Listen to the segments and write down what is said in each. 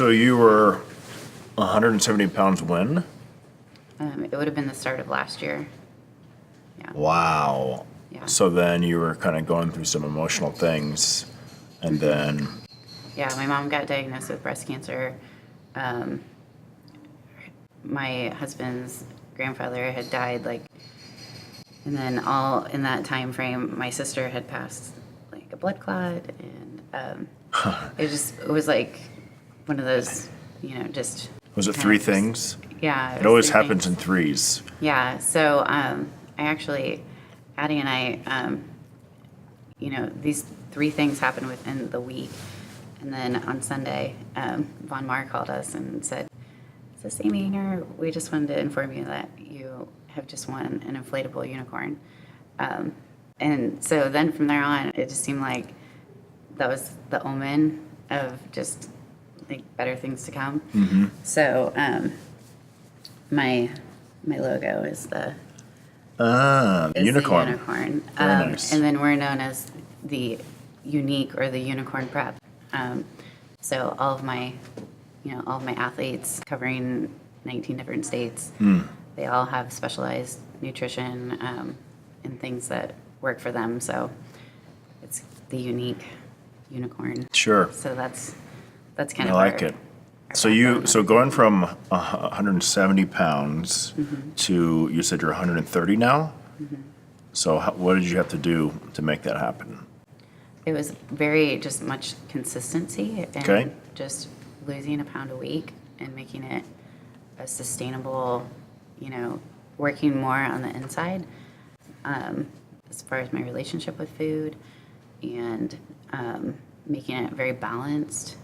So you were 170 pounds when? It would have been the start of last year. Yeah. Wow. Yeah. So then you were kind of going through some emotional things, and then... Yeah, my mom got diagnosed with breast cancer. My husband's grandfather had died, and then all in that time frame, my sister had passed a blood clot, and it was like one of those, just. Was it three things? Yeah. It always happens in threes. Yeah. So I actually, Addie and I, these three things happened within the week. And then on Sunday, Von Mar called us and said, "Is this Amy Ehinger? We just wanted to inform you that you have just won an inflatable unicorn." And so then from there on, it just seemed like that was the omen of just better things to come. Mm-hmm. So my logo is the unicorn. The unicorn. Very nice. And then we're known as the unique or the unicorn prep. So all of my athletes covering 19 different states, they all have specialized nutrition and things that work for them. So it's the unique unicorn. Sure. So that's kind of. I like it. So going from 170 pounds to, you said you're 130 now? Mm-hmm. So what did you have to do to make that happen? It was very just much consistency and just losing a pound a week and making it a sustainable, working more on the inside as far as my relationship with food and making it very balanced.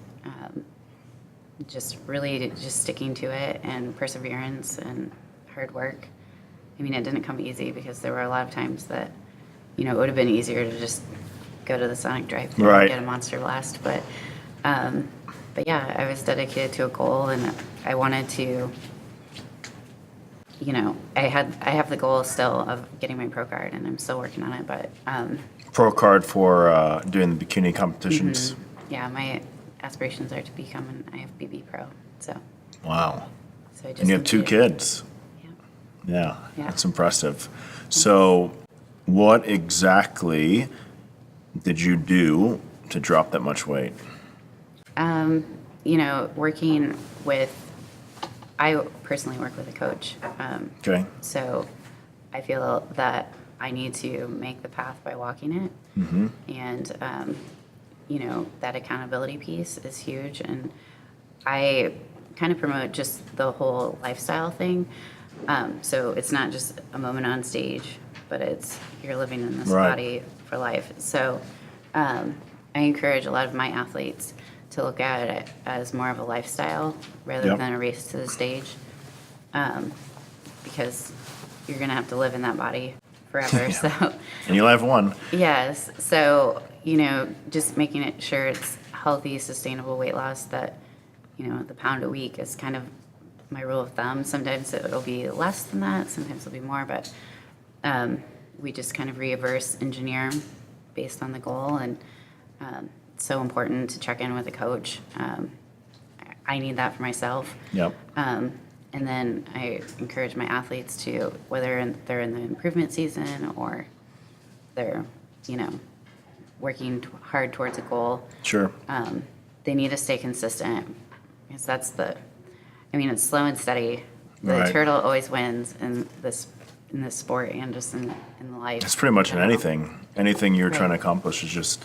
Just really just sticking to it and perseverance and hard work. I mean, it didn't come easy because there were a lot of times that, it would have been easier to just go to the Sonic drive-thru and get a Monster Blast. But yeah, I was dedicated to a goal and I wanted to, I have the goal still of getting my pro card and I'm still working on it, but. Pro card for doing the bikini competitions? Mm-hmm. Yeah, my aspirations are to become an IFBB pro. So. Wow. So and you have two kids. Yeah. Yeah, that's impressive. So what exactly did you do to drop that much weight? Working with, I personally work with a coach. So I feel that I need to make the path by walking it. Mm-hmm. And, that accountability piece is huge. And I kind of promote just the whole lifestyle thing. So it's not just a moment on stage, but it's you're living in this body for life. So I encourage a lot of my athletes to look at it as more of a lifestyle rather than a race to the stage, because you're going to have to live in that body forever. So and you'll have one. Yes. So, just making it sure it's healthy, sustainable weight loss that, the pound a week is kind of my rule of thumb. Sometimes it'll be less than that. Sometimes it'll be more, but we just kind of reverse engineer based on the goal. And it's so important to check in with a coach. I need that for myself. Yep. And then I encourage my athletes to, whether they're in the improvement season or they're, working hard towards a goal. Sure. They need to stay consistent because it's slow and steady. The turtle always wins in this sport and just in life. It's pretty much in anything. Anything you're trying to accomplish is just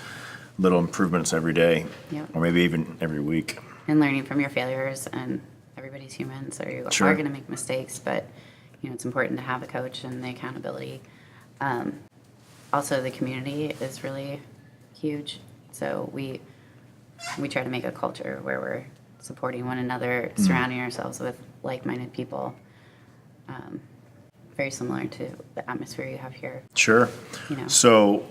little improvements every day, or maybe even every week. And learning from your failures, and everybody's human, so you are going to make mistakes, but it's important to have a coach and the accountability. Also, the community is really huge. So we try to make a culture where we're supporting one another, surrounding ourselves with like-minded people. Very similar to the atmosphere you have here. Sure. So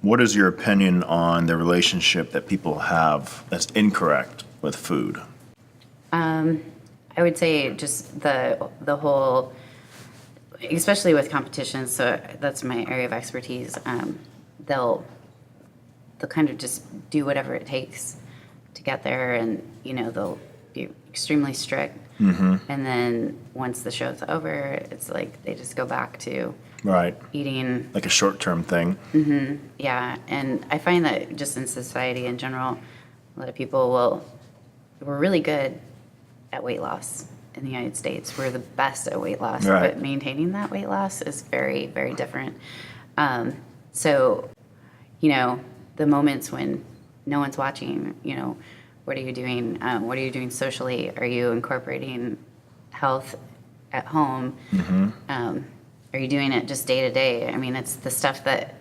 what is your opinion on the relationship that people have that's incorrect with food? I would say just the whole, especially with competitions, so that's my area of expertise, they'll kind of just do whatever it takes to get there, and they'll be extremely strict. And then once the show's over, it's like they just go back to Right. eating. Like a short-term thing. Yeah, and I find that just in society in general, a lot of people we're really good at weight loss in the United States. We're the best at weight loss, Right. but maintaining that weight loss is very, very different. So, the moments when no one's watching, what are you doing? What are you doing socially? Are you incorporating health at home? Are you doing it just day to day? I mean, it's the stuff that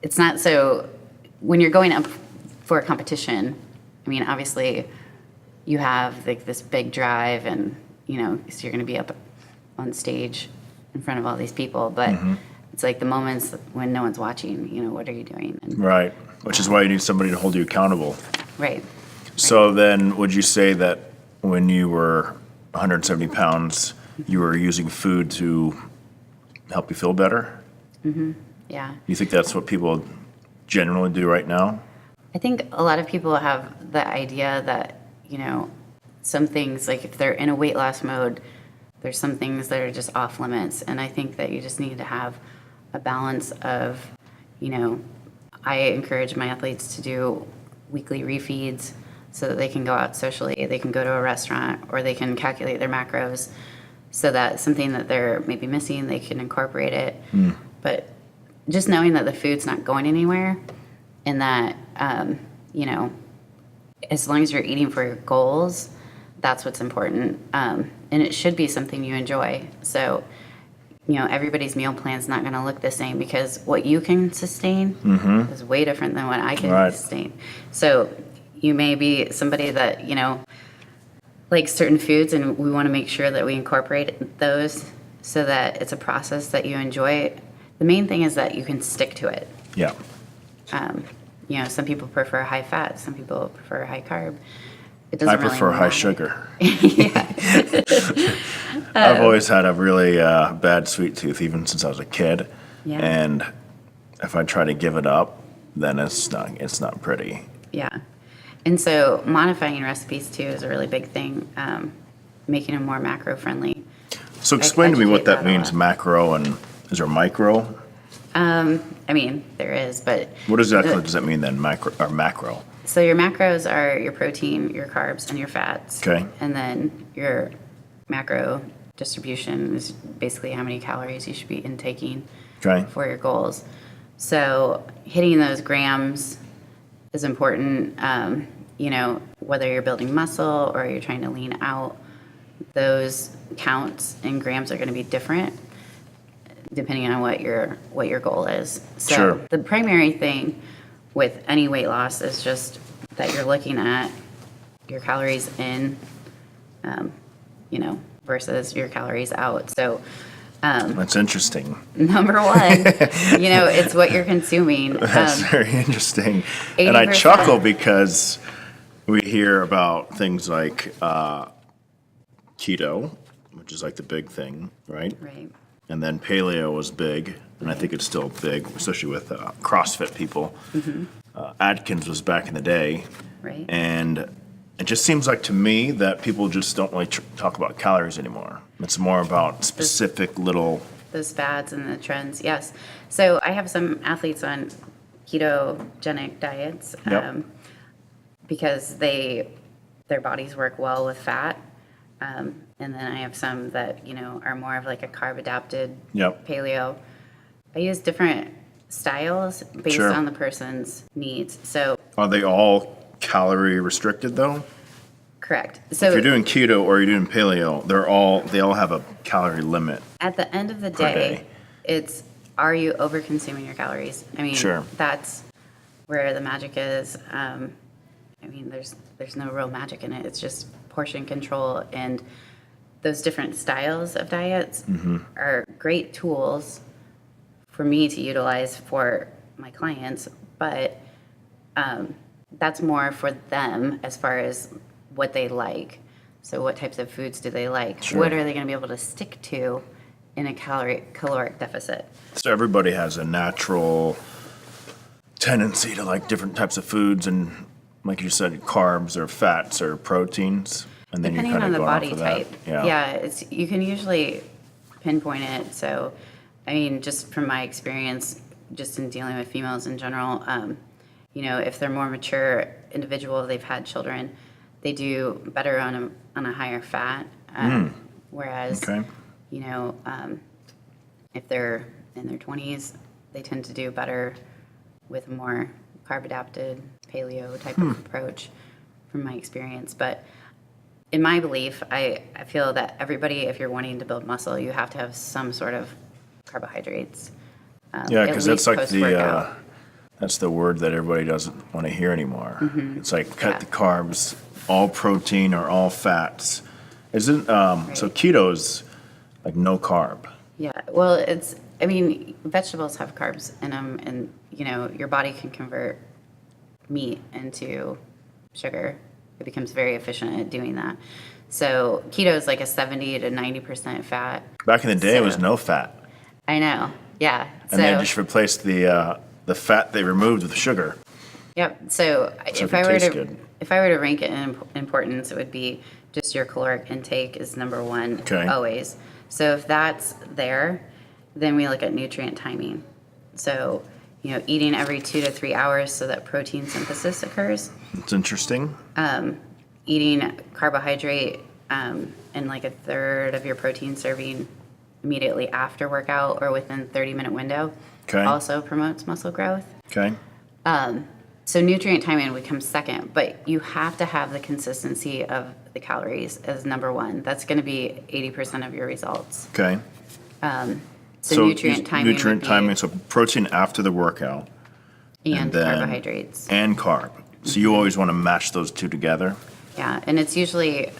it's not so when you're going up for a competition, I mean, obviously you have like this big drive, and so you're going to be up on stage in front of all these people, but it's like the moments when no one's watching, what are you doing? And, Right. Which is why you need somebody to hold you accountable. right. So then would you say that when you were 170 pounds, you were using food to help you feel better? Yeah. You think that's what people generally do right now? I think a lot of people have the idea that, some things, like if they're in a weight loss mode, there's some things that are just off limits. And I think that you just need to have a balance of, I encourage my athletes to do weekly refeeds so that they can go out socially, they can go to a restaurant, or they can calculate their macros so that something that they're maybe missing, they can incorporate it. But just knowing that the food's not going anywhere, and that, as long as you're eating for your goals, that's what's important. And it should be something you enjoy. So, everybody's meal plan's not going to look the same, because what you can sustain is way different than what I can sustain. So you may be somebody that, likes certain foods, and we want to make sure that we incorporate those so that it's a process that you enjoy. The main thing is that you can stick to it. Yeah. Some people prefer high fat, some people prefer high carb. It doesn't I prefer really high matter. sugar. Yeah. I've always had a really bad sweet tooth, even since I was a kid. Yeah. And if I try to give it up, then it's not pretty. Yeah. And so modifying recipes too is a really big thing, making them more macro friendly. So explain to me what that educate that a means, lot. macro, and is there micro? I mean, there is, but What exactly does that mean then, macro? so your macros are your protein, your carbs, and your fats. Okay. And then your macro distribution is basically how many calories you should be intaking Okay. for your goals. So hitting those grams is important. Whether you're building muscle or you're trying to lean out, those counts in grams are going to be different depending on what your goal is. So Sure. the primary thing with any weight loss is just that you're looking at your calories in, versus your calories out. So That's interesting. number one, it's what you're consuming. That's very interesting. And I 80%. chuckle because we hear about things like keto, which is like the big thing, right? Right. And then paleo was big, and I think it's still big, especially with CrossFit people. Atkins was back in the day. Right. And it just seems like to me that people just don't really talk about calories anymore. It's more about specific little... Those fads and the trends, yes. So I have some athletes on ketogenic diets Yep. because their bodies work well with fat. And then I have some that, are more of like a carb adapted Yep. paleo. I use different styles based Sure. on the person's needs. So Are they all calorie restricted though? correct. If So you're doing keto or you're doing paleo, they all have a calorie limit. at the end of the per day, day. it's, are you over consuming your calories? I mean, Sure. that's where the magic is. There's no real magic in it. It's just portion control, and those different styles of diets are great tools for me to utilize for my clients, but that's more for them as far as what they like. So what types of foods do they like? Sure. What are they going to be able to stick to in a caloric deficit? So everybody has a natural tendency to like different types of foods and, like you said, carbs or fats or proteins, and then Depending you kind on of the go off body of type. that. Yeah, you can usually pinpoint it. So, I mean, just from my experience, just in dealing with females in general, if they're more mature individual, they've had children, they do better on a higher fat. Whereas, Okay. if they're in their 20s, they tend to do better with a more carb adapted paleo type of approach from my experience. But in my belief, I feel that everybody, if you're wanting to build muscle, you have to have some sort of carbohydrates. Yeah, because that's like post-workout. that's the word that everybody doesn't want to hear anymore. It's like cut the carbs, all protein or all fats. Isn't so keto's like no carb? Yeah, well, vegetables have carbs in them, and your body can convert meat into sugar. It becomes very efficient at doing that. So keto is like a 70 to 90% fat. Back in the day, it was no fat, I know. Yeah. and they just replaced the fat they removed with sugar. Yep. So So if it tastes good. if I were to rank it in importance, it would be just your caloric intake is number one always. So if that's there, then we look at nutrient timing. So, eating every 2 to 3 hours so that protein synthesis occurs. It's interesting. Eating carbohydrate in like a third of your protein serving immediately after workout or within 30-minute window also promotes muscle growth. Okay. So nutrient timing would come second, but you have to have the consistency of the calories as number one. That's going to be 80% of your results. Okay. So nutrient timing would be, so protein after the workout. and then carbohydrates. And carb. So you always want to match those two together? Yeah, and it's usually,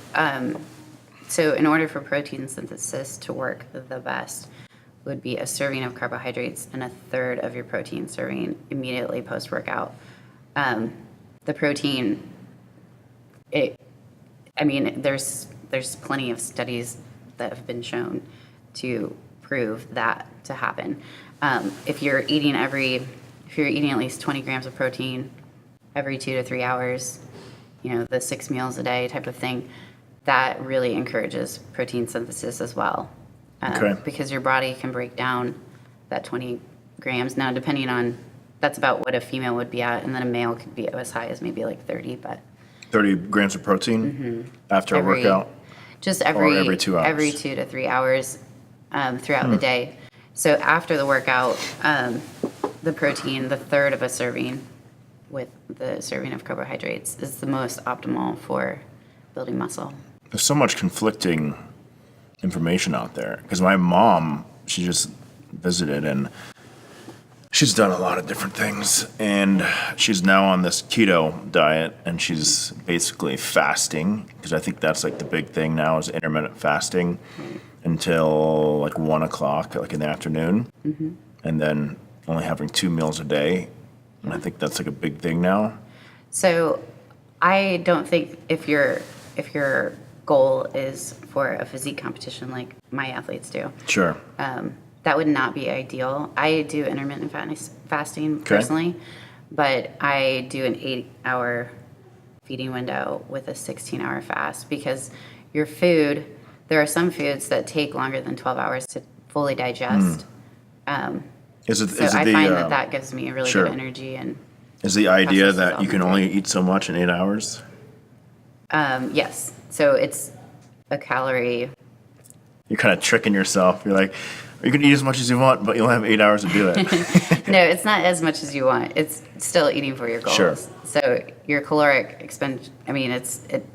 so in order for protein synthesis to work the best, would be a serving of carbohydrates and a third of your protein serving immediately post-workout. The protein, there's plenty of studies that have been shown to prove that to happen. If you're eating at least 20 grams of protein every 2 to 3 hours, the 6 meals a day type of thing, that really encourages protein synthesis as well. Because your body can break down that 20 grams. Now, depending on, that's about what a female would be at, and then a male could be as high as maybe like 30, but 30 grams of protein after a workout? Just or every 2 hours? Every 2 to 3 hours throughout the day. So after the workout, the protein, the third of a serving with the serving of carbohydrates is the most optimal for building muscle. There's so much conflicting information out there. Because my mom, she just visited, and she's done a lot of different things. And she's now on this keto diet, and she's basically fasting, because I think that's like the big thing now is intermittent fasting until like 1 o'clock, like in the afternoon. And then only having 2 meals a day. And I think that's like a big thing now. So I don't think if your goal is for a physique competition like my athletes do, Sure. that would not be ideal. I do intermittent fasting personally, but I do an 8-hour feeding window with a 16-hour fast, because your food, there are some foods that take longer than 12 hours to fully digest. I find that gives me a really good energy. And is the idea that you can only eat so much in 8 hours? Yes. So it's a calorie. You're kind of tricking yourself. You're like, you can eat as much as you want, but you'll have 8 hours to do it. No, it's not as much as you want. It's still eating for your goals. Sure. So your caloric expenditure,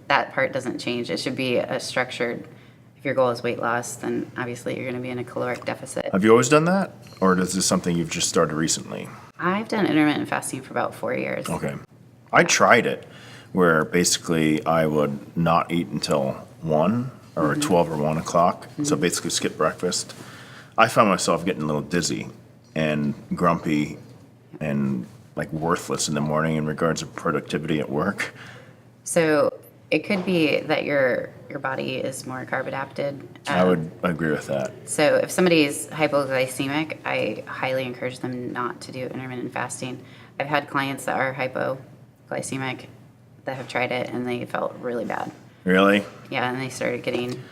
that part doesn't change. It should be a structured. If your goal is weight loss, then obviously you're going to be in a caloric deficit. Have you always done that? Or is this something you've just started recently? I've done intermittent fasting for about 4 years. Okay. I tried it, where basically I would not eat until 1 or 12 or 1 o'clock. So basically skip breakfast. I found myself getting a little dizzy and grumpy and like worthless in the morning in regards to productivity at work. So it could be that your body is more carb adapted. I would agree with that. So if somebody is hypoglycemic, I highly encourage them not to do intermittent fasting. I've had clients that are hypoglycemic that have tried it and they felt really bad. Really? Yeah, and they started getting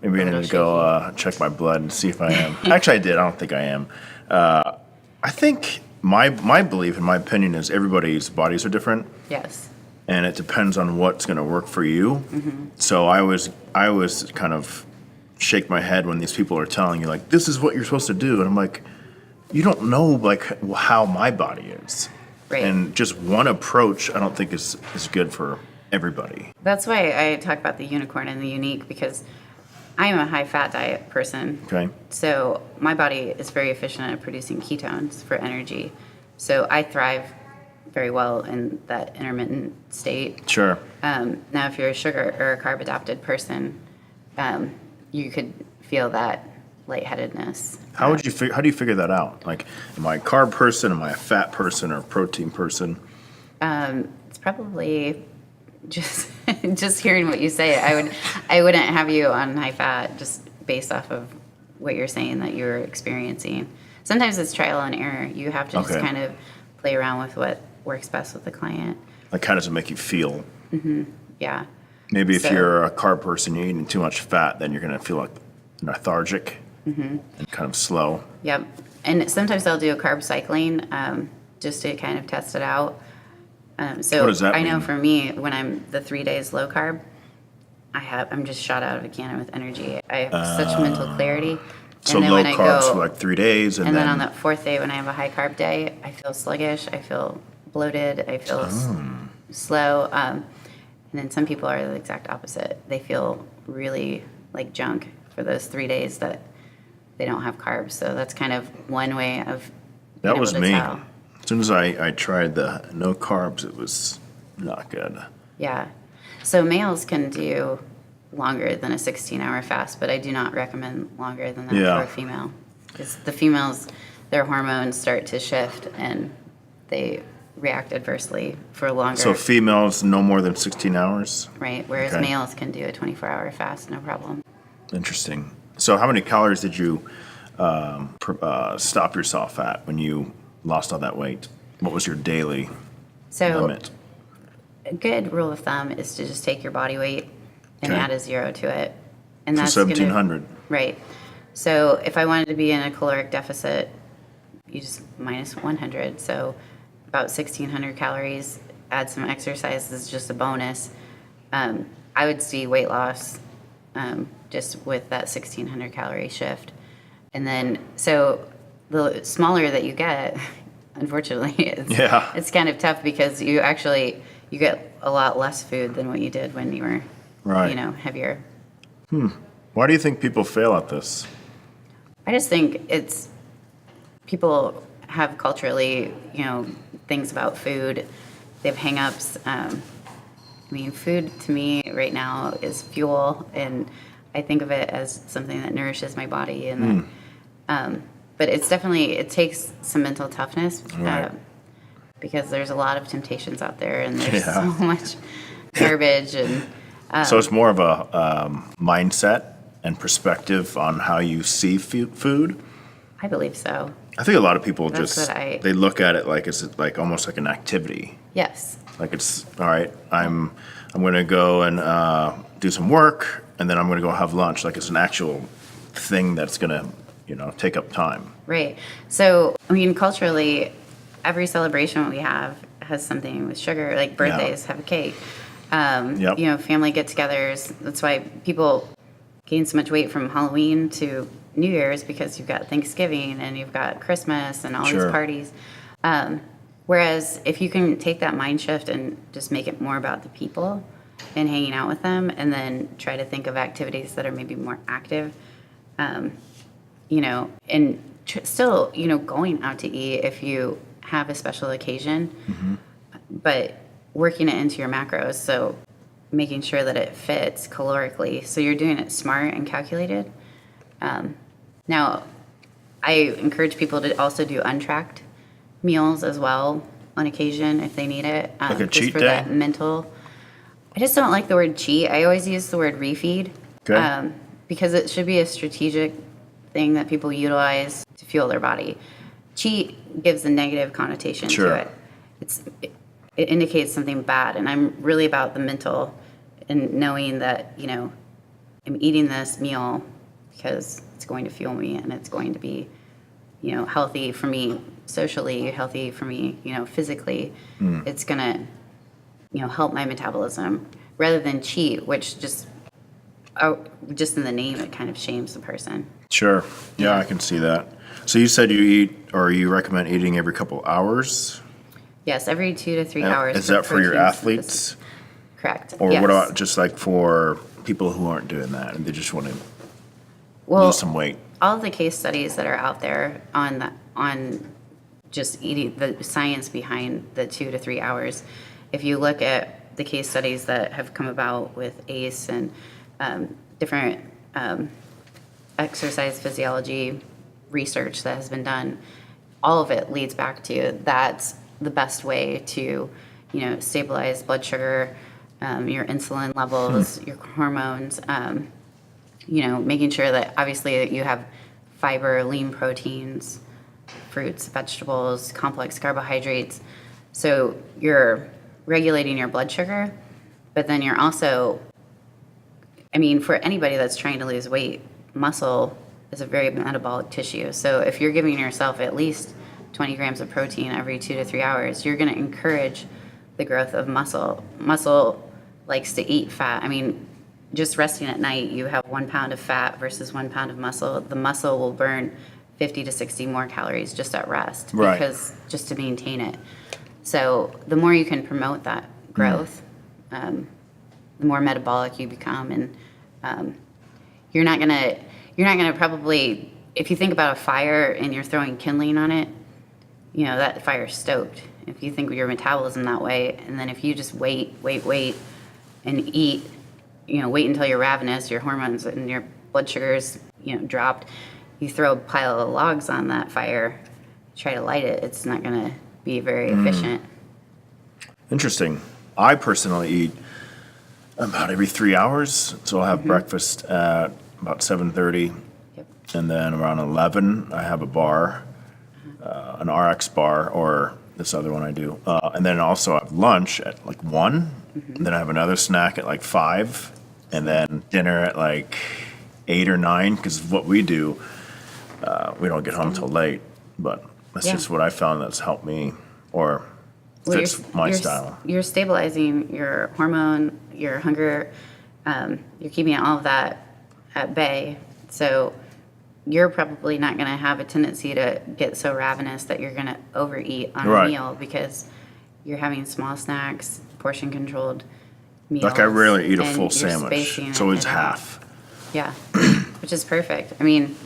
Maybe I need to go check my blood and see if I am. Actually, I did. I don't think I am. I think my belief and my opinion is everybody's bodies are different. Yes. And it depends on what's going to work for you. Mm-hmm. So I was kind of shake my head when these people are telling you, like, this is what you're supposed to do. And I'm like, you don't know, like, how my body is. Right. And just one approach I don't think is good for everybody. That's why I talk about the unicorn and the unique, because I am a high-fat diet person. Okay. So my body is very efficient at producing ketones for energy. So I thrive very well in that intermittent state. Sure. Now, if you're a sugar or a carb-adapted person, you could feel that lightheadedness. How do you figure that out? Like, am I a carb person? Am I a fat person or a protein person? It's probably just just hearing what you say. I wouldn't have you on high fat just based off of what you're saying that you're experiencing. Sometimes it's trial and error. You have to just kind of play around with what works best with the client. Like, how does it make you feel? Mm-hmm. Yeah. Maybe if you're a carb person, you're eating too much fat, then you're going to feel like lethargic and kind of slow. Yep. And sometimes I'll do a carb cycling just to kind of test it out. So what does that mean? I know for me, when I'm the 3 days low carb, I'm just shot out of a cannon with energy. I have such mental clarity. So low carbs for like 3 days, and then on that fourth day when I have a high carb day, I feel sluggish, I feel bloated, I feel slow. And then some people are the exact opposite. They feel really like junk for those 3 days that they don't have carbs. So that's kind of one way of being that was able to me. tell. As soon as I tried the no carbs, it was not good. Yeah. So males can do longer than a 16-hour fast, but I do not recommend longer than that for a female. Because the females, their hormones start to shift and they react adversely for longer. So females no more than 16 hours? Right, whereas males can do a 24-hour fast, no problem. Interesting. So how many calories did you stop yourself at when you lost all that weight? What was your daily limit? A good rule of thumb is to just take your body weight and add a 0 to it. And so that's 1,700. Right. So if I wanted to be in a caloric deficit, you just minus 100. So about 1,600 calories. Add some exercise is just a bonus. I would see weight loss just with that 1,600 calorie shift. And then, so the smaller that you get, unfortunately, it's kind of tough because you get a lot less food than what you did when you were, heavier. Why do you think people fail at this? I just think people have culturally, things about food. They have hang-ups. Food to me right now is fuel, and I think of it as something that nourishes my body. And but it takes some mental toughness because there's a lot of temptations out there, and there's so much garbage. And so it's more of a mindset and perspective on how you see food. I believe so. I think a lot of people they look at it like it's like almost like an activity. Yes. Like it's all right. I'm going to go and do some work, and then I'm going to go have lunch. Like it's an actual thing that's going to take up time. Right. So culturally, every celebration we have has something with sugar. Like birthdays have a cake. Family get-togethers. That's why people gain so much weight from Halloween to New Year's, because you've got Thanksgiving and you've got Christmas and all these parties. Whereas if you can take that mind shift and just make it more about the people and hanging out with them, and then try to think of activities that are maybe more active, and still, going out to eat if you have a special occasion, but working it into your macros. So making sure that it fits calorically. So you're doing it smart and calculated. Now, I encourage people to also do untracked meals as well on occasion if they need it. Like a just cheat for day? that mental. I just don't like the word cheat. I always use the word refeed. Okay. Because it should be a strategic thing that people utilize to fuel their body. Cheat gives a negative connotation to it. it indicates something bad. And I'm really about the mental and knowing that, you know, I'm eating this meal because it's going to fuel me and it's going to be, you know, healthy for me socially, healthy for me, you know, physically. It's going to, you know, help my metabolism rather than cheat, which just in the name, it kind of shames the person. Sure. Yeah, I can see that. So you said you eat, or you recommend eating every couple hours? Yes, every 2 to 3 hours. Is that for your athletes? Synthesis. Correct. Or yes. what about just like for people who aren't doing that and they just want to lose some weight? All of the case studies that are out there on just eating, the science behind the 2 to 3 hours, if you look at the case studies that have come about with ACE and different exercise physiology research that has been done, all of it leads back to that's the best way to, you know, stabilize blood sugar, your insulin levels, your hormones, you know, making sure that obviously that you have fiber, lean proteins, fruits, vegetables, complex carbohydrates. So you're regulating your blood sugar, but then you're also, I mean, for anybody that's trying to lose weight, muscle is a very metabolic tissue. So if you're giving yourself at least 20 grams of protein every 2 to 3 hours, you're going to encourage the growth of muscle. Muscle likes to eat fat. I mean, just resting at night, you have 1 pound of fat versus 1 pound of muscle. The muscle will burn 50 to 60 more calories just at rest, right, because just to maintain it. So the more you can promote that growth, the more metabolic you become, and you're not gonna probably, if you think about a fire and you're throwing kindling on it, you know that fire's stoked. If you think of your metabolism that way, and then if you just wait and eat, you know, wait until you're ravenous, your hormones and your blood sugars, you know, dropped, you throw a pile of logs on that fire, try to light it, it's not gonna be very efficient. Interesting. I personally eat about every 3 hours, so I'll have breakfast at about 7:30, and then around 11 I have a bar, an RX bar, or this other one I do, and then also I have lunch at like 1, and then I have another snack at like 5, and then dinner at like 8 or 9, because what we do, we don't get home till late, but that's just what I found that's helped me, or fits my style. You're stabilizing your hormone, your hunger, you're keeping all of that at bay. So you're probably not going to have a tendency to get so ravenous that you're going to overeat on a meal, because you're having small snacks, portion controlled meals. Like I rarely eat a full sandwich. It's always half. Yeah, which is perfect. I mean,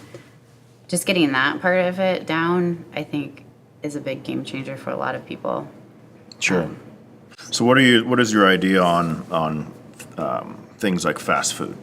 just getting that part of it down, I think, is a big game changer for a lot of people. Sure. So what is your idea on things like fast food?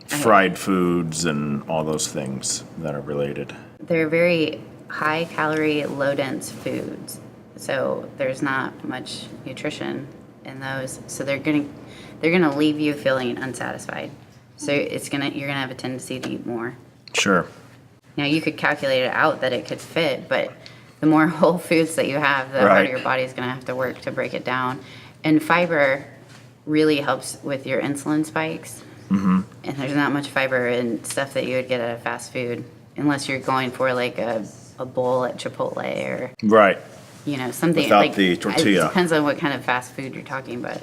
Fried foods and all those things that are related. They're very high calorie, low dense foods. So there's not much nutrition in those. So they're gonna leave you feeling unsatisfied. So you're gonna have a tendency to eat more. Sure. Now you could calculate it out that it could fit, but the more whole foods that you have, the harder your body's gonna have to work to break it down. And fiber really helps with your insulin spikes. And there's not much fiber in stuff that you would get at a fast food, unless you're going for like a bowl at Chipotle or you know, something without like the tortilla. It depends on what kind of fast food you're talking about.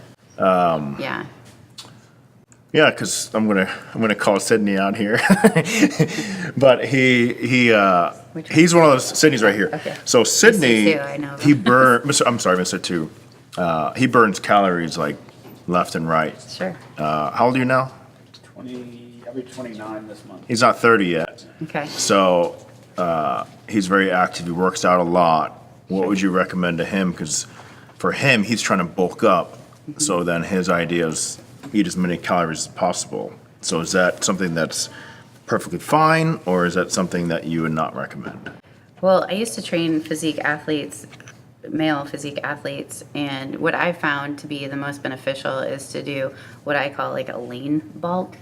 Yeah, because I'm gonna call Sydney out here, but he's one of those. Sydney's right here. Okay. So Sydney, I know. I'm sorry, Mr. Two. He burns calories like left and right. Sure. How old are you now? I'll be 29 this month. He's not 30 yet. Okay. So he's very active. He works out a lot. What would you recommend to him? Because for him, he's trying to bulk up. So then his idea is eat as many calories as possible. So is that something that's perfectly fine, or is that something that you would not recommend? Well, I used to train physique athletes, male physique athletes, and what I found to be the most beneficial is to do what I call like a lean bulk,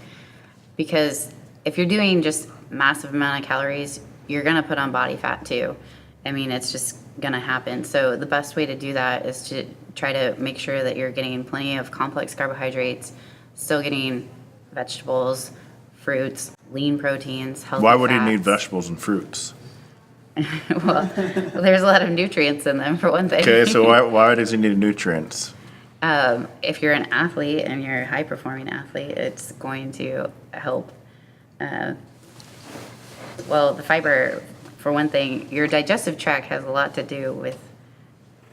because if you're doing just massive amount of calories, you're going to put on body fat too. I mean, it's just going to happen. So the best way to do that is to try to make sure that you're getting plenty of complex carbohydrates, still getting vegetables, fruits, lean proteins, healthy Why would he fats. need vegetables and fruits? Well, there's a lot of nutrients in them, for one thing. Okay, so why does he need nutrients? If you're an athlete and you're a high-performing athlete, it's going to help. Well, the fiber, for one thing, your digestive tract has a lot to do with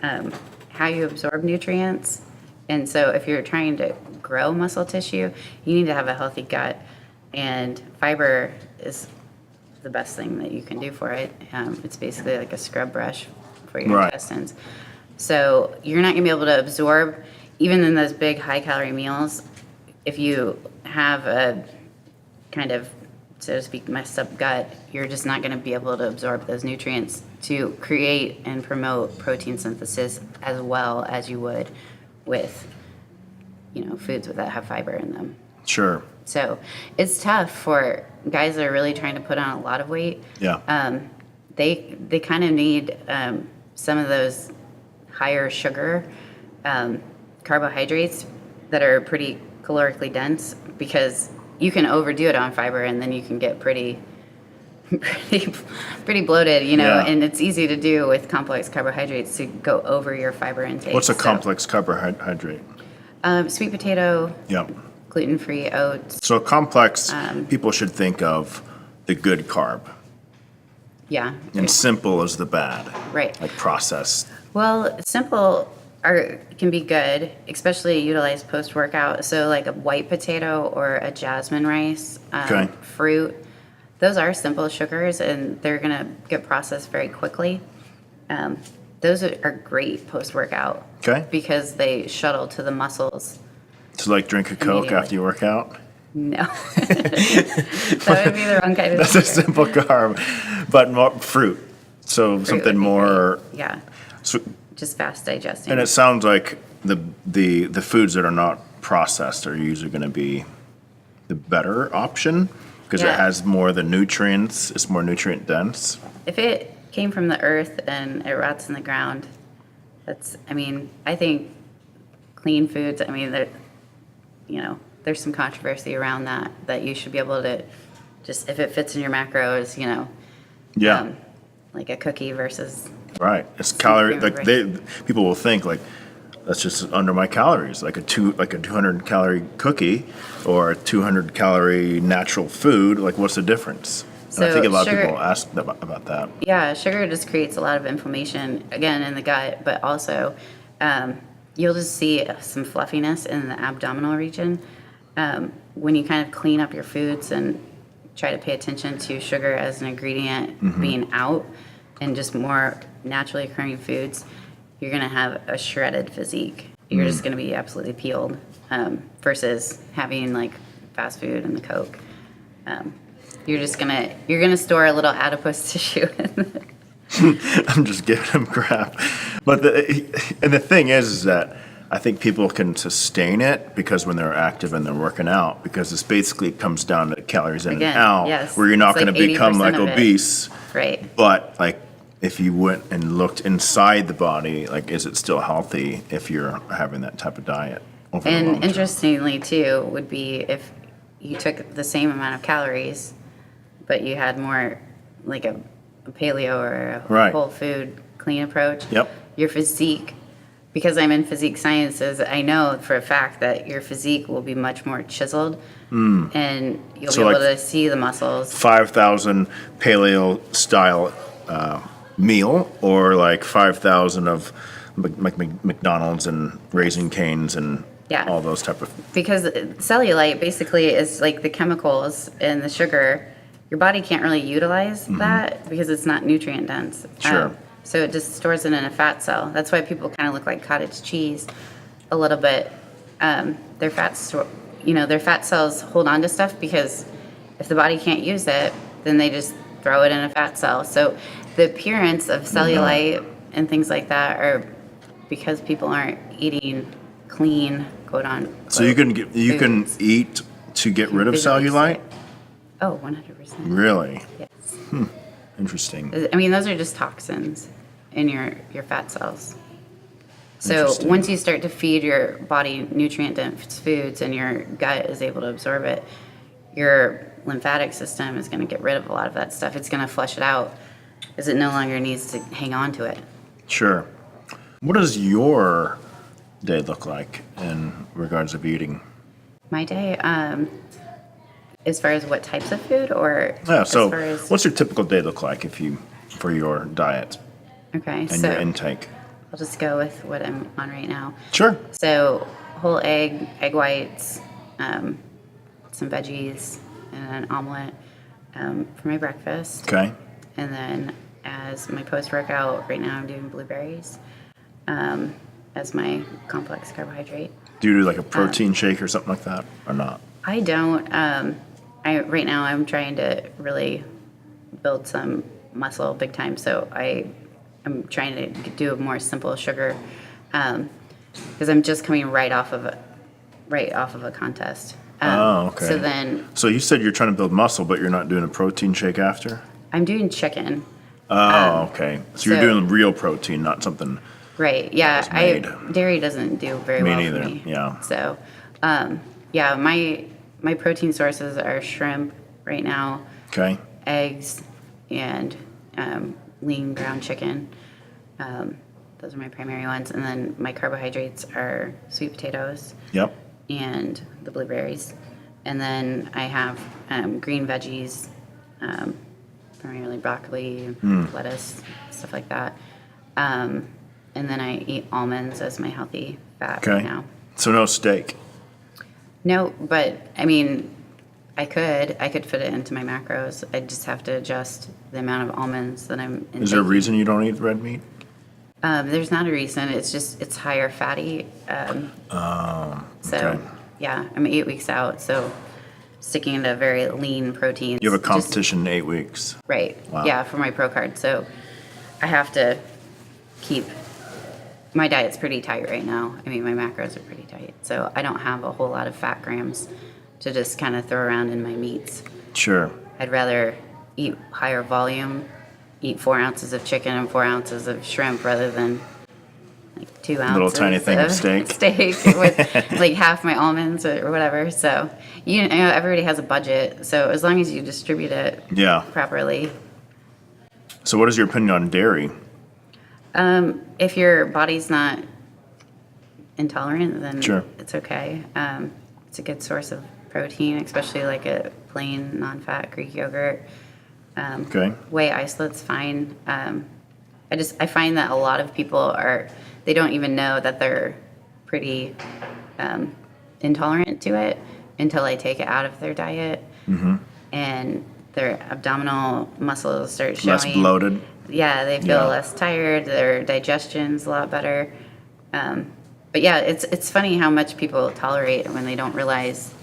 how you absorb nutrients. And so if you're trying to grow muscle tissue, you need to have a healthy gut. And fiber is the best thing that you can do for it. It's basically like a scrub brush for your intestines. So you're not going to be able to absorb, even in those big high-calorie meals, if you have a kind of, so to speak, messed up gut, you're just not going to be able to absorb those nutrients to create and promote protein synthesis as well as you would with, foods that have fiber in them. Sure. So it's tough for guys that are really trying to put on a lot of weight. Yeah. They kind of need some of those higher sugar carbohydrates that are pretty calorically dense, because you can overdo it on fiber and then you can get pretty bloated, Yeah. and it's easy to do with complex carbohydrates to go over your fiber intake. What's a complex carbohydrate? Sweet potato, Yeah. gluten-free oats. So complex, people should think of the good carb, Yeah. and simple is the bad. Right. Like processed. Well, simple can be good, especially utilized post-workout. So like a white potato or a jasmine rice, Okay. fruit, those are simple sugars and they're going to get processed very quickly. Those are great post-workout. Okay. Because they shuttle to the muscles. So like drink a Coke Immediately. after you work out? No. That would be the wrong kind of That's a sugar. simple carb, but more fruit. So Fruit something would be more. great. Yeah, So, just fast digesting. and it sounds like the foods that are not processed are usually going to be the better option because it Yeah. has more of the nutrients. It's more nutrient dense. If it came from the earth and it rots in the ground, I think clean foods, there's some controversy around that you should be able to just, if it fits in your macros, Yeah. like a cookie versus, Right. It's calorie. Right. Like people will think like that's just under my calories, like a 200 calorie cookie or a 200 calorie natural food. Like what's the difference? And I So think a lot sugar- of people ask about that. yeah, sugar just creates a lot of inflammation, again, in the gut, but also you'll just see some fluffiness in the abdominal region when you kind of clean up your foods and try to pay attention to sugar as an ingredient being out and just more naturally occurring foods. You're going to have a shredded physique. You're just going to be absolutely peeled versus having like fast food and the Coke. You're gonna store a little adipose tissue. I'm just giving them crap. But the thing is that I think people can sustain it because when they're active and they're working out, because it's basically comes down to calories in Again, and out, yes. where you're not It's going like to become 80% like of it. obese. Right. But like if you went and looked inside the body, like is it still healthy if you're having that type of diet? Over the long And term? interestingly, too, would be if you took the same amount of calories, but you had more like a paleo or a Right. whole food clean approach. Yep. Your physique, because I'm in physique sciences, I know for a fact that your physique will be much more chiseled and you'll So be able like to see the muscles. 5,000 paleo style meal, or like 5,000 of McDonald's and Raising Cane's and Yeah. all those type of. Because cellulite basically is like the chemicals in the sugar. Your body can't really utilize that because it's not nutrient dense. Sure. So it just stores it in a fat cell. That's why people kind of look like cottage cheese a little bit. Their fat cells hold on to stuff because if the body can't use it, then they just throw it in a fat cell. So the appearance of cellulite and things like that are because people aren't eating clean, quote unquote. So you can foods. eat to get rid of Visually cellulite? say. Oh, 100%. Really? Yes. Interesting. I mean, those are just toxins in your fat cells. So Interesting. once you start to feed your body nutrient-dense foods and your gut is able to absorb it, your lymphatic system is going to get rid of a lot of that stuff. It's going to flush it out because it no longer needs to hang on to it. Sure. What does your day look like in regards of eating? My day, as far as what types of food, or Yeah. So, as far as, what's your typical day look like for your diet okay, and so your intake? I'll just go with what I'm on right now. Sure. So whole egg whites, some veggies, and an omelet for my breakfast. Okay. And then as my post-workout, right now I'm doing blueberries as my complex carbohydrate. Do you do like a protein shake or something like that, or not? I don't. Right now I'm trying to really build some muscle big time, so I'm trying to do a more simple sugar because I'm just coming right off of a contest. Okay. So then So you said you're trying to build muscle, but you're not doing a protein shake after? I'm doing chicken. Okay. So you're so- doing real protein, not something. Right. Yeah. was made. Dairy doesn't do very Me well neither, for me. yeah. So, yeah, my protein sources are shrimp right now, Okay. eggs, and lean ground chicken. Those are my primary ones, and then my carbohydrates are sweet potatoes Yep. and the blueberries, and then I have green veggies, primarily broccoli, lettuce, stuff like that. And then I eat almonds as my healthy fat right Okay. now. So no steak. No, but I mean, I could fit it into my macros. I just have to adjust the amount of almonds that I'm intaking. Is there a reason you don't eat red meat? There's not a reason. It's just, it's higher fatty. So, okay. yeah, I'm 8 weeks out, so sticking to very lean proteins. You have a just- competition in 8 weeks. right. Wow. Yeah, for my pro card. So I have to keep, my diet's pretty tight right now. I mean, my macros are pretty tight. So I don't have a whole lot of fat grams to just kind of throw around in my meats. Sure. I'd rather eat higher volume, eat 4 ounces of chicken and 4 ounces of shrimp rather than like 2 ounces. Little tiny thing of steak. Steak with like half my almonds or whatever. So, you know, everybody has a budget. So as long as you distribute it Yeah. properly. So what is your opinion on dairy? If your body's not intolerant, then Sure. it's okay. It's a good source of protein, especially like a plain non-fat Greek yogurt. Okay. Whey isolate's fine. I find that a lot of people they don't even know that they're pretty intolerant to it until they take it out of their diet. Mm-hmm. And their abdominal muscles start showing. Less bloated. Yeah, they feel Yeah. less tired. Their digestion's a lot better. But yeah, it's funny how much people tolerate when they don't realize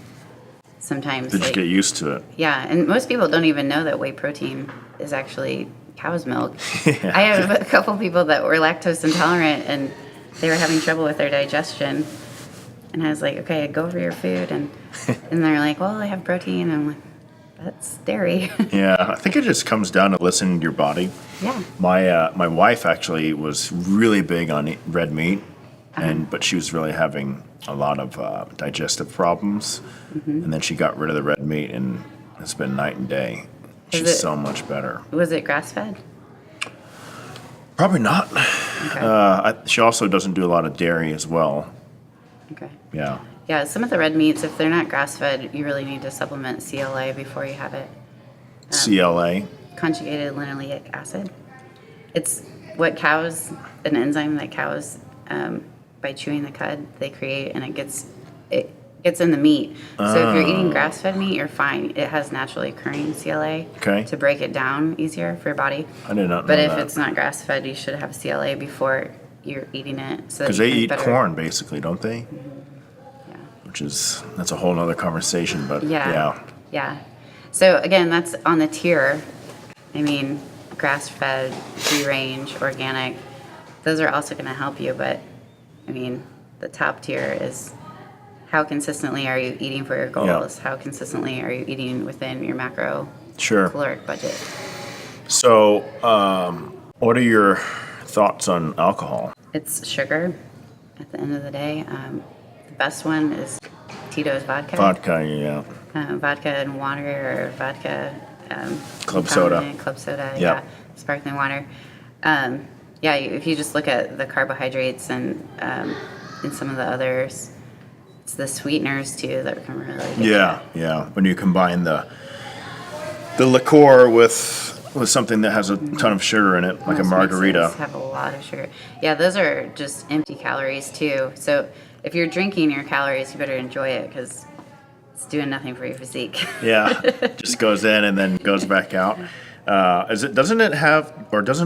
sometimes. Did you like- get used to it? yeah, and most people don't even know that whey protein is actually cow's milk. Yeah. I have a couple people that were lactose intolerant and they were having trouble with their digestion. And I was like, okay, go over your food. And they're like, well, I have protein. And I'm like, that's dairy. Yeah, I think it just comes down to listening to your body. Yeah. My wife actually was really big on red meat, but she was really having a lot of digestive problems, and then she got rid of the red meat, and it's been night and day. Is She's it- so much better. Was it grass-fed? Probably not. Okay. She also doesn't do a lot of dairy as well. Okay. Yeah. Yeah, some of the red meats, if they're not grass-fed, you really need to supplement CLA before you have it. CLA. Conjugated linoleic acid. It's what cows, an enzyme that cows, by chewing the cud, they create, and it gets in the meat. So if you're eating grass-fed meat, you're fine. It has naturally occurring CLA Okay. to break it down easier for your body. I did not know But if that. it's not grass-fed, you should have CLA before you're eating it. So that Because you they can eat better- corn, basically, don't they? Yeah. That's a whole nother conversation, but Yeah. Yeah. So again, that's on the tier. I mean, grass-fed, free-range, organic. Those are also going to help you, but I mean, the top tier is how consistently are you eating for your goals? How consistently are you eating within your macro Sure. caloric budget? So, what are your thoughts on alcohol? It's sugar at the end of the day. The best one is Tito's vodka. Vodka, yeah. Vodka and water, or vodka. Club soda. Club soda, Yep. yeah. Sparkling water. Yeah, if you just look at the carbohydrates and some of the others, it's the sweeteners too that can really get Yeah, yeah. When you combine the liqueur with something that has a ton of sugar in it, like a Most margarita. mixes have a lot of sugar. Yeah, those are just empty calories too. So if you're drinking your calories, you better enjoy it because it's doing nothing for your physique. Yeah, just goes in and then goes back out. Doesn't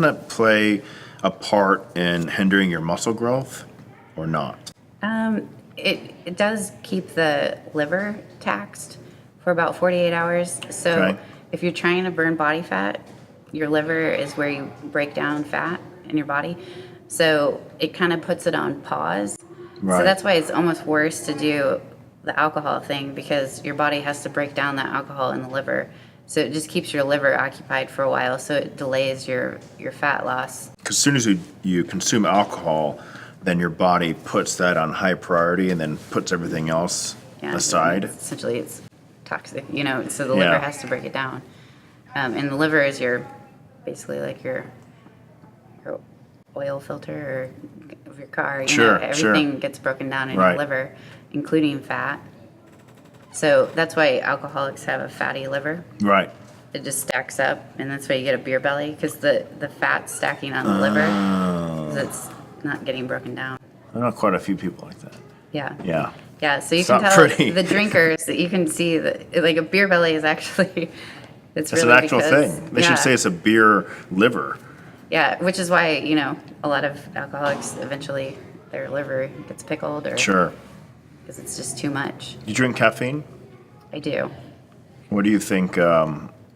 it play a part in hindering your muscle growth or not? It does keep the liver taxed for about 48 hours. So Okay. if you're trying to burn body fat, your liver is where you break down fat in your body. So it kind of puts it on pause. Right. So that's why it's almost worse to do the alcohol thing because your body has to break down that alcohol in the liver. So it just keeps your liver occupied for a while. So it delays your fat loss. Because as soon as you consume alcohol, then your body puts that on high priority and then puts everything else aside. Essentially, it's toxic, so the Yeah. liver has to break it down. And the liver is basically like your oil filter of your car. Sure. Everything gets broken down in Right. your liver, including fat. So that's why alcoholics have a fatty liver. Right. It just stacks up, and that's why you get a beer belly, because the fat's stacking on the liver, 'cause it's not getting broken down. I know quite a few people like that. Yeah. Yeah. Yeah, so you It's can not tell pretty. the drinkers that you can see that like a beer belly is actually it's It's really an actual because, thing. They should say it's a beer liver. yeah, which is why a lot of alcoholics eventually their liver gets pickled or Sure. because it's just too much. You drink caffeine? I do. What do you think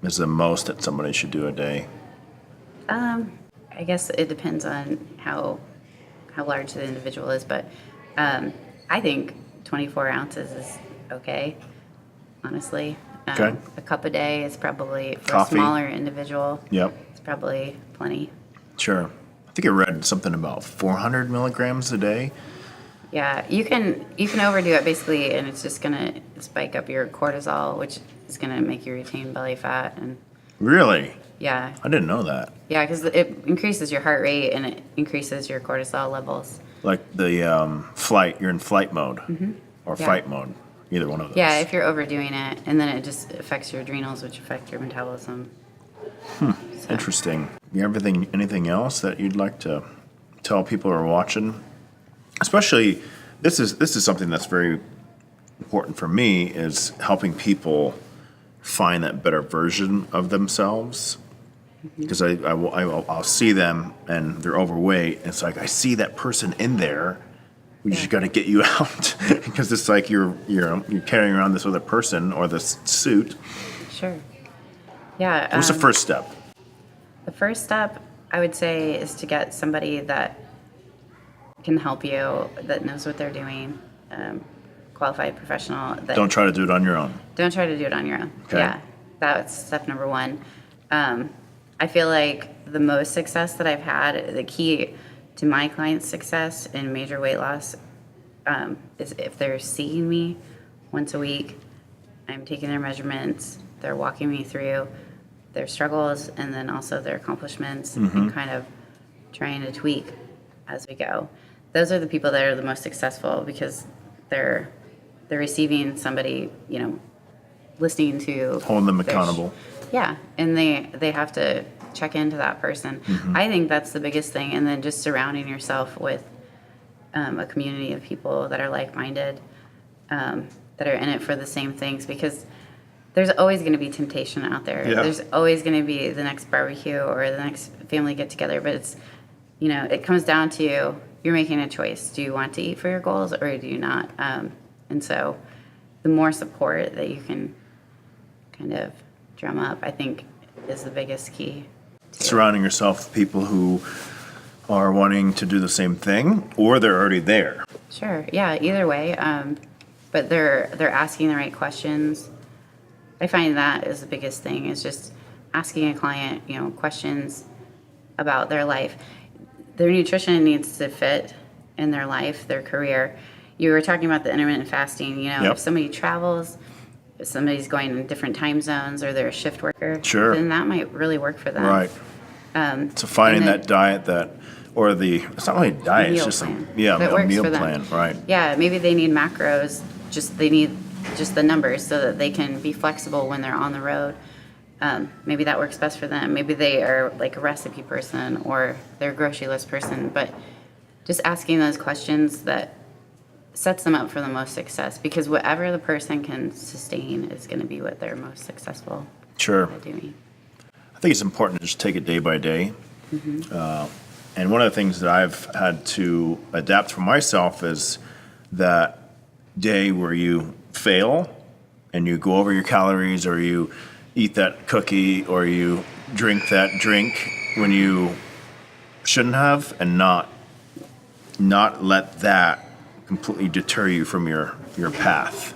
is the most that somebody should do a day? I guess it depends on how large the individual is, but I think 24 ounces is okay. Honestly, Okay. A cup a day is probably for Coffee. a smaller individual. Yep. It's probably plenty. Sure. I think I read something about 400 milligrams a day. Yeah, you can overdo it basically, and it's just gonna spike up your cortisol, which is gonna make you retain belly fat, and Really? yeah, I didn't know that. because it increases your heart rate and it increases your cortisol levels. Like the flight, you're in flight mode or Yeah. fight mode, either one of those. Yeah, if you're overdoing it, and then it just affects your adrenals, which affect your metabolism. So, Interesting. You have anything else that you'd like to tell people who are watching? Especially, this is something that's very important for me, is helping people find that better version of themselves. Because I'll see them and they're overweight. And it's like, I see that person in there. We just got to get you out because it's like you're carrying around this other person or this suit. Sure. Yeah. What's the first step? The first step, I would say, is to get somebody that can help you, that knows what they're doing, qualified professional. That Don't try to do it on your own. Don't try to do it on your own. Okay. Yeah, that's step number one. I feel like the most success that I've had, the key to my clients' success in major weight loss, is if they're seeing me once a week, I'm taking their measurements, they're walking me through their struggles and then also their accomplishments and kind of trying to tweak as we go. Those are the people that are the most successful because they're receiving somebody, listening to Holding them their accountable. yeah, and they have to check into that person. I think that's the biggest thing, and then just surrounding yourself with a community of people that are like-minded, that are in it for the same things, because there's always going to be temptation out there. Yeah. There's always going to be the next barbecue or the next family get-together, but it's, it comes down to you're making a choice. Do you want to eat for your goals or do you not? And so the more support that you can kind of drum up, I think, is the biggest key. Surrounding yourself with people who are wanting to do the same thing or they're already there. Sure, yeah, either way. But they're asking the right questions. I find that is the biggest thing, is just asking a client, questions about their life. Their nutrition needs to fit in their life, their career. You were talking about the intermittent fasting. If somebody travels, if somebody's going in different time zones, or they're a shift worker, then that might really work for them. Right. So finding that diet it's not really a diet, it's just a meal plan, right? Yeah, maybe they need macros, they need just the numbers so that they can be flexible when they're on the road. Maybe that works best for them. Maybe they are like a recipe person, or they're a grocery list person, but just asking those questions that sets them up for the most success, because whatever the person can sustain is going to be what they're most successful at doing. I think it's important to just take it day by day. And one of the things that I've had to adapt for myself is that day where you fail and you go over your calories, or you eat that cookie, or you drink that drink when you shouldn't have, and not let that completely deter you from your path.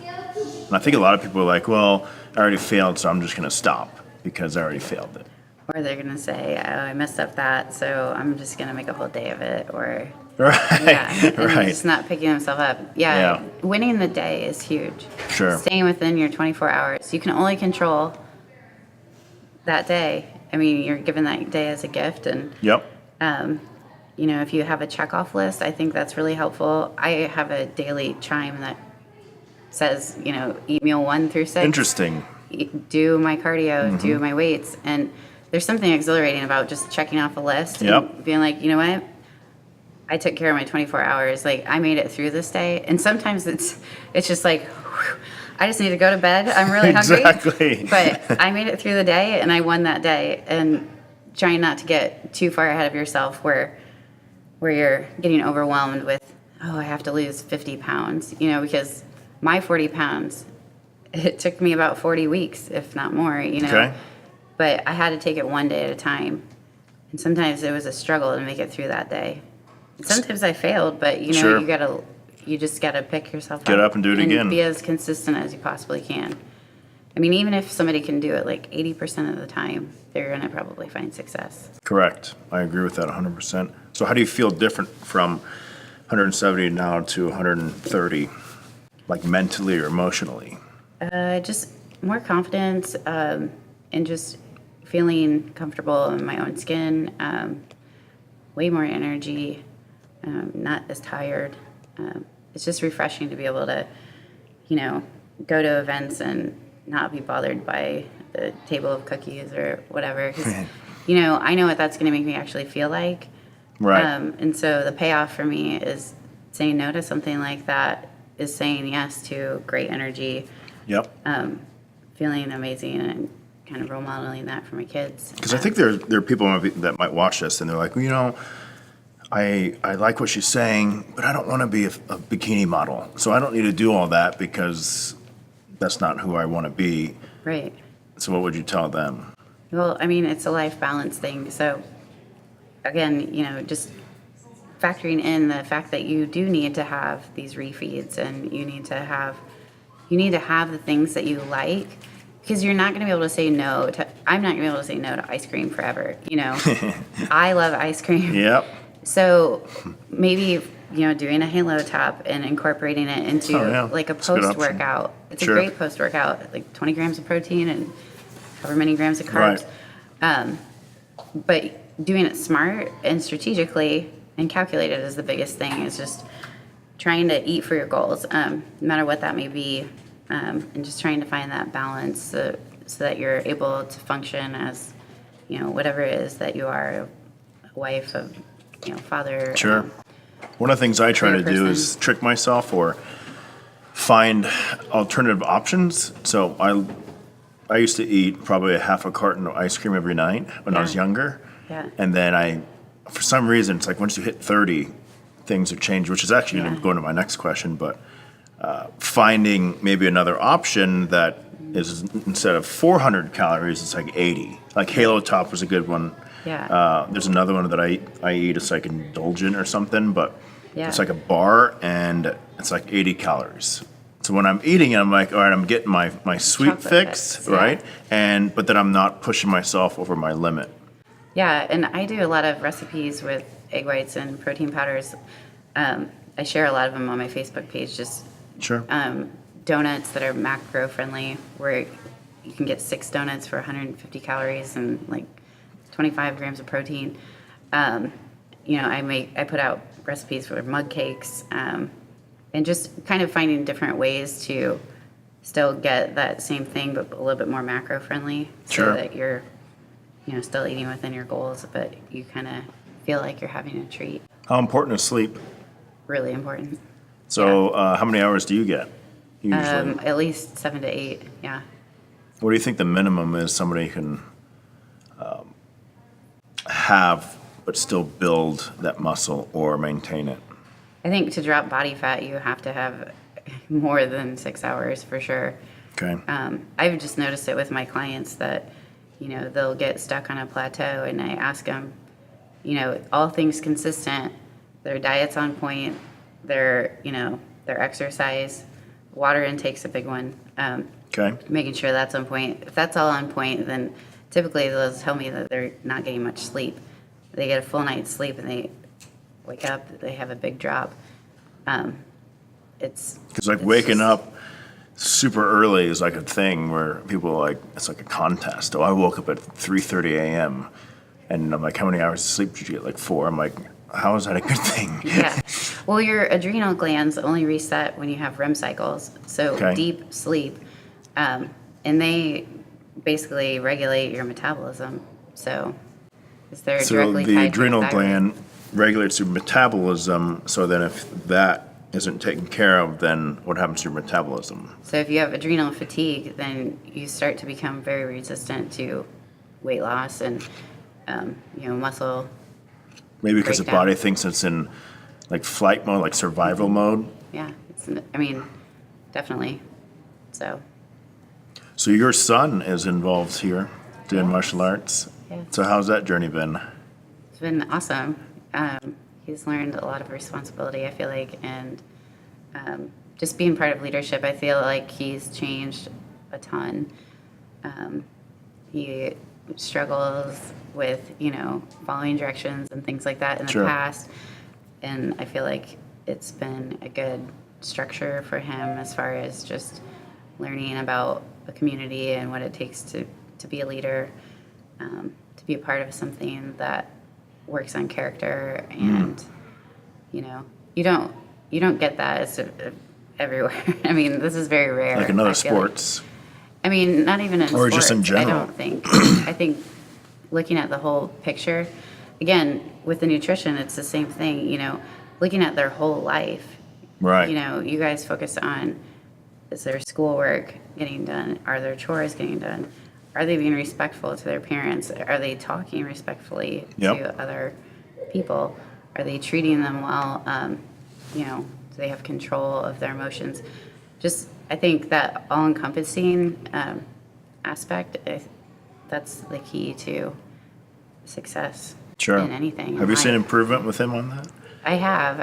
And I think a lot of people are like, well, I already failed, so I'm just going to stop because I already failed it. Or they're going to say, oh, I messed up that, so I'm just going to make a whole day of it. Or just not picking themselves up. Yeah, winning the day is huge. Sure. Staying within your 24 hours. You can only control that day. I mean, you're given that day as a gift. And if you have a checkoff list, I think that's really helpful. I have a daily chime that says, eat meal 1 through 6. Interesting. Do my cardio, do my weights. And there's something exhilarating about just checking off a list and being like, you know what? I took care of my 24 hours. Like, I made it through this day. And sometimes it's just like, whew, I just need to go to bed. I'm really hungry. Exactly. But I made it through the day, and I won that day. And trying not to get too far ahead of yourself where you're getting overwhelmed with, oh, I have to lose 50 pounds, because my 40 pounds, it took me about 40 weeks, if not more, Okay. But I had to take it one day at a time. And sometimes it was a struggle to make it through that day. And sometimes I failed, but you just gotta pick yourself up. Get up and do it again. Be as consistent as you possibly can. I mean, even if somebody can do it like 80% of the time, they're gonna probably find success. Correct. I agree with that 100%. So how do you feel different from 170 now to 130, like mentally or emotionally? Just more confidence, and just feeling comfortable in my own skin, way more energy, not as tired. It's just refreshing to be able to, go to events and not be bothered by the table of cookies or whatever. 'Cause, I know what that's going to make me actually feel like. Right. And so the payoff for me is saying no to something like that is saying yes to great energy. Yep. Feeling amazing and kind of role modeling that for my kids. Because I think there are people that might watch this and they're like, well, I like what she's saying, but I don't want to be a bikini model. So I don't need to do all that because that's not who I want to be. Right. So what would you tell them? Well, I mean, it's a life balance thing. So again, just factoring in the fact that you do need to have these refeeds, and you need to have the things that you like, because you're not going to be able to say no to, I'm not going to be able to say no to ice cream forever. I love ice cream. Yep. So maybe, doing a halo top and incorporating it into like a post-workout. It's a great post-workout, like 20 grams of protein and however many grams of carbs. Right. But doing it smart and strategically and calculated is the biggest thing. Is just trying to eat for your goals, no matter what that may be, and just trying to find that balance so that you're able to function as, whatever it is that you are, a wife, a father. Sure. One of the things I try to do is trick myself or find alternative options. So I used to eat probably a half a carton of ice cream every night when I was younger. Yeah. And then for some reason, it's like once you hit 30, things have changed, which is actually going to go into my next question. But finding maybe another option that is, instead of 400 calories, it's like 80. Like Halo Top was a good one. Yeah. There's another one that I eat. It's like Indulgent or something, but Yeah. it's like a bar and it's like 80 calories. So when I'm eating it, I'm like, all right, I'm getting my sweet Chocolate fix, fix, yeah. right? But then I'm not pushing myself over my limit. Yeah, and I do a lot of recipes with egg whites and protein powders. I share a lot of them on my Facebook page, just Sure. donuts that are macro friendly, where you can get 6 donuts for 150 calories and like 25 grams of protein. I put out recipes for mug cakes, and just kind of finding different ways to still get that same thing, but a little bit more macro friendly, so Sure. that you're, still eating within your goals, but you kind of feel like you're having a treat. How important is sleep? Really important. So how many hours do you get usually? At least 7 to 8. Yeah. What do you think the minimum is somebody can have but still build that muscle or maintain it? I think to drop body fat, you have to have more than 6 hours for sure. Okay. I've just noticed it with my clients that, they'll get stuck on a plateau, and I ask them, all things consistent, their diet's on point, their exercise, water intake's a big one. Okay. Making sure that's on point. If that's all on point, then typically they'll tell me that they're not getting much sleep. They get a full night's sleep and they wake up, they have a big drop. Because waking up super early is like a thing where people are like, it's like a contest. Oh, I woke up at 3:30 a.m. and I'm like, how many hours of sleep did you get? Like 4. I'm like, how is that a good thing? Yeah. Well, your adrenal glands only reset when you have REM cycles. So Okay. deep sleep, and they basically regulate your metabolism. So they're So directly the tied adrenal to your thyroid. gland regulates your metabolism. So then if that isn't taken care of, then what happens to your metabolism? So if you have adrenal fatigue, then you start to become very resistant to weight loss and muscle. Maybe because the Breakdown. body thinks it's in like flight mode, like survival mode. Yeah, definitely. So So your son is involved here doing martial arts. Yeah. So how's that journey been? it's been awesome. He's learned a lot of responsibility, I feel like, and just being part of leadership, I feel like he's changed a ton. He struggles with, following directions and things like that in the Sure. past. And I feel like it's been a good structure for him as far as just learning about a community and what it takes to be a leader, to be a part of something that works on character. And, you don't get that everywhere. I mean, this is very rare. Like in other I feel like. sports? Not even in Or sports. just in general? I don't think. I think looking at the whole picture, again, with the nutrition, it's the same thing, looking at their whole life. Right. You guys focus on, is their schoolwork getting done? Are their chores getting done? Are they being respectful to their parents? Are they talking respectfully Yep. to other people? Are they treating them well? Do they have control of their emotions? Just, I think that all-encompassing aspect, that's the key to success Sure. in anything. in Have you seen life. improvement with him on that? I have.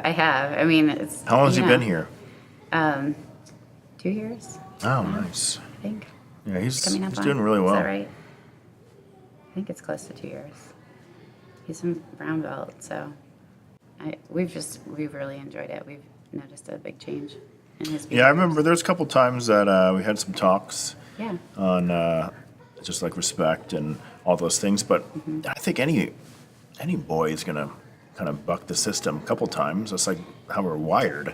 I mean, it's. How long has he been here? 2 years, Oh, nice. I think. Yeah, he's Coming up on. doing really well. Is that right? I think it's close to 2 years. He's in brown belt, so we've really enjoyed it. We've noticed a big change in his behaviors. Yeah, I remember there's a couple times that we had some talks Yeah. on just like respect and all those things. But I think any boy is gonna kind of buck the system a couple times. That's like how we're wired.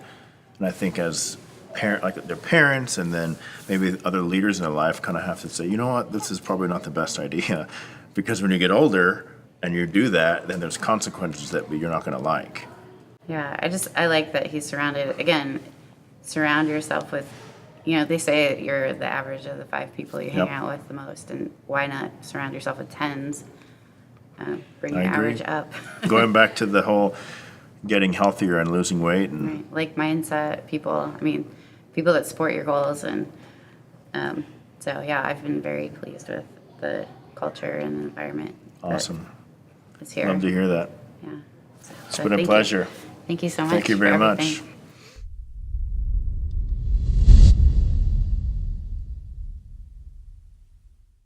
And I think as like their parents and then maybe other leaders in their life kind of have to say, you know what, this is probably not the best idea, because when you get older and you do that, then there's consequences that you're not going to like. Yeah, I like that he's surrounded, again, surround yourself with, they say you're the average of the 5 people you hang Yep. out with the most, and why not surround yourself with 10s? Bring I your agree. average up. Going back to the whole getting healthier and losing weight and Right. Like mindset people, people that support your goals. And so, yeah, I've been very pleased with the culture and the environment. that awesome. is here. Love to hear that. Yeah. It's been a pleasure. Thank you so much. Thank you for very much. everything.